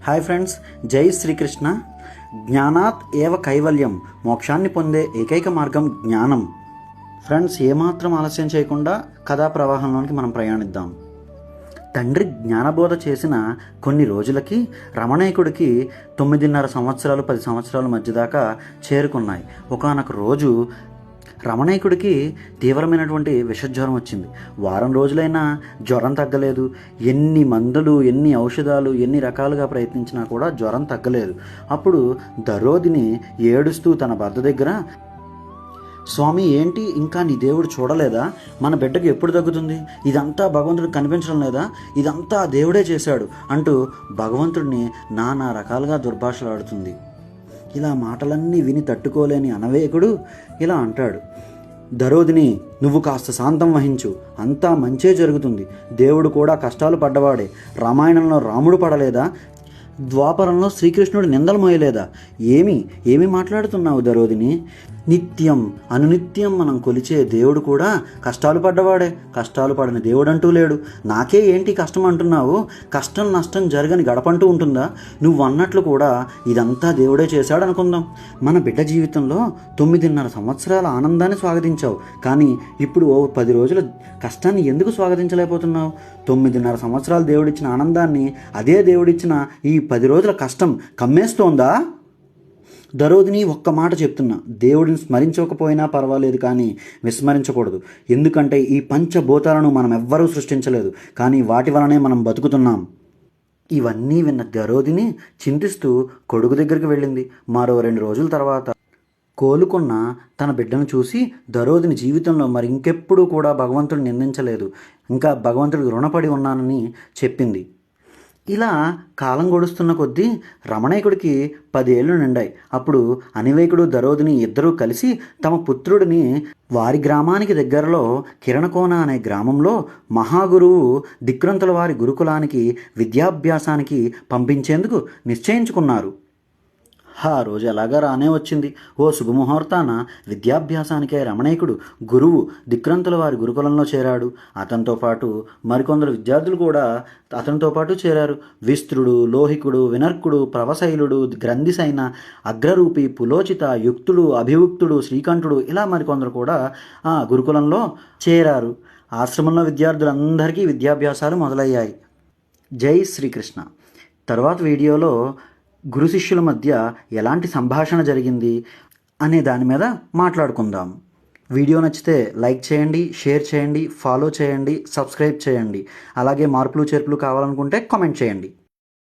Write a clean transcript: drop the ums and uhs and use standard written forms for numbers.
Hi friends, జై శ్రీకృష్ణ. జ్ఞానాత్ ఏవ కైవల్యం, మోక్షాన్ని పొందే ఏకైక మార్గం జ్ఞానం. ఫ్రెండ్స్, ఏమాత్రం ఆలస్యం చేయకుండా కథా ప్రవాహంలోనికి మనం ప్రయాణిద్దాం. తండ్రి జ్ఞానబోధ చేసిన కొన్ని రోజులకి రమణీకుడికి 9.5 సంవత్సరాలు 10 సంవత్సరాల మధ్య దాకా చేరుకున్నాయి. ఒకానొక రోజు రమణీకుడికి తీవ్రమైనటువంటి విషజ్వరం వచ్చింది. వారం రోజులైనా జ్వరం తగ్గలేదు. ఎన్ని మందులు, ఎన్ని ఔషధాలు, ఎన్ని రకాలుగా ప్రయత్నించినా కూడా జ్వరం తగ్గలేదు. అప్పుడు దరోదిని ఏడుస్తూ తన భర్త దగ్గర, స్వామి, ఏంటి ఇంకా నీ దేవుడు చూడలేదా? మన బిడ్డకు ఎప్పుడు తగ్గుతుంది? ఇదంతా భగవంతుడికి కనిపించడం లేదా? ఇదంతా దేవుడే చేశాడు అంటూ భగవంతుడిని నానా రకాలుగా దుర్భాషలాడుతుంది. ఇలా మాటలన్నీ విని తట్టుకోలేని అనవేకుడు ఇలా అంటాడు, దరోదిని, నువ్వు కాస్త శాంతం వహించు, అంతా మంచే జరుగుతుంది. దేవుడు కూడా కష్టాలు పడ్డవాడే. రామాయణంలో రాముడు పడలేదా? ద్వాపరంలో శ్రీకృష్ణుడు నిందలు మోయలేదా? ఏమి మాట్లాడుతున్నావు దరోదిని? నిత్యం అనునిత్యం మనం కొలిచే దేవుడు కూడా కష్టాలు పడ్డవాడే. కష్టాలు పడని దేవుడు అంటూ లేడు. నాకే ఏంటి కష్టం అంటున్నావు? కష్టం నష్టం జరగని గడపంటూ ఉంటుందా? నువ్వు అన్నట్లు కూడా ఇదంతా దేవుడే చేశాడు అనుకుందాం. మన బిడ్డ జీవితంలో 9.5 సంవత్సరాల ఆనందాన్ని స్వాగతించావు, కానీ ఇప్పుడు 10 రోజుల కష్టాన్ని ఎందుకు స్వాగతించలేకపోతున్నావు? 9.5 సంవత్సరాలు దేవుడిచ్చిన ఆనందాన్ని అదే దేవుడిచ్చిన ఈ 10 రోజుల కష్టం కమ్మేస్తోందా? దరోదిని, ఒక్క మాట చెప్తున్నా, దేవుడిని స్మరించకపోయినా పర్వాలేదు, కానీ విస్మరించకూడదు. ఎందుకంటే ఈ పంచభూతాలను మనం ఎవ్వరూ సృష్టించలేదు, కానీ వాటి వలనే మనం బతుకుతున్నాం. ఇవన్నీ విన్న దరోదిని చింతిస్తూ కొడుకు దగ్గరికి వెళ్ళింది. మరో 2 రోజుల తర్వాత కోలుకున్న తన బిడ్డను చూసి దరోదిని జీవితంలో మరి ఇంకెప్పుడూ కూడా భగవంతుడిని నిందించలేదు, ఇంకా భగవంతుడికి రుణపడి ఉన్నానని చెప్పింది. ఇలా కాలం గడుస్తున్న కొద్దీ రమణీకుడికి 10 ఏళ్ళు నిండాయి. అప్పుడు అనివేకుడు దరోదిని ఇద్దరూ కలిసి తమ పుత్రుడిని వారి గ్రామానికి దగ్గరలో కిరణకోన అనే గ్రామంలో మహాగురువు దిక్రంతుల వారి గురుకులానికి విద్యాభ్యాసానికి పంపించేందుకు నిశ్చయించుకున్నారు. ఆ రోజు ఎలాగా రానే వచ్చింది. ఓ శుభముహూర్తాన విద్యాభ్యాసానికే రమణీకుడు గురువు దిక్రంతుల వారి గురుకులంలో చేరాడు. అతనితో పాటు మరికొందరు విద్యార్థులు కూడా అతనితో పాటు చేరారు. విస్త్రుడు, లోహికుడు, వినర్కుడు, ప్రవశైలుడు, గ్రంథిసైన, అగ్రరూపి, పులోచిత, యుక్తుడు, అభియుక్తుడు, శ్రీకంఠుడు, ఇలా మరికొందరు కూడా ఆ గురుకులంలో చేరారు. ఆశ్రమంలో విద్యార్థులందరికీ విద్యాభ్యాసాలు మొదలయ్యాయి. జై శ్రీకృష్ణ. తర్వాత వీడియోలో గురు శిష్యుల మధ్య ఎలాంటి సంభాషణ జరిగింది అనే దాని మీద మాట్లాడుకుందాం. వీడియో నచ్చితే లైక్ చేయండి, షేర్ చేయండి, ఫాలో చేయండి, సబ్స్క్రైబ్ చేయండి. అలాగే మార్పులు చేర్పులు కావాలనుకుంటే కామెంట్ చేయండి.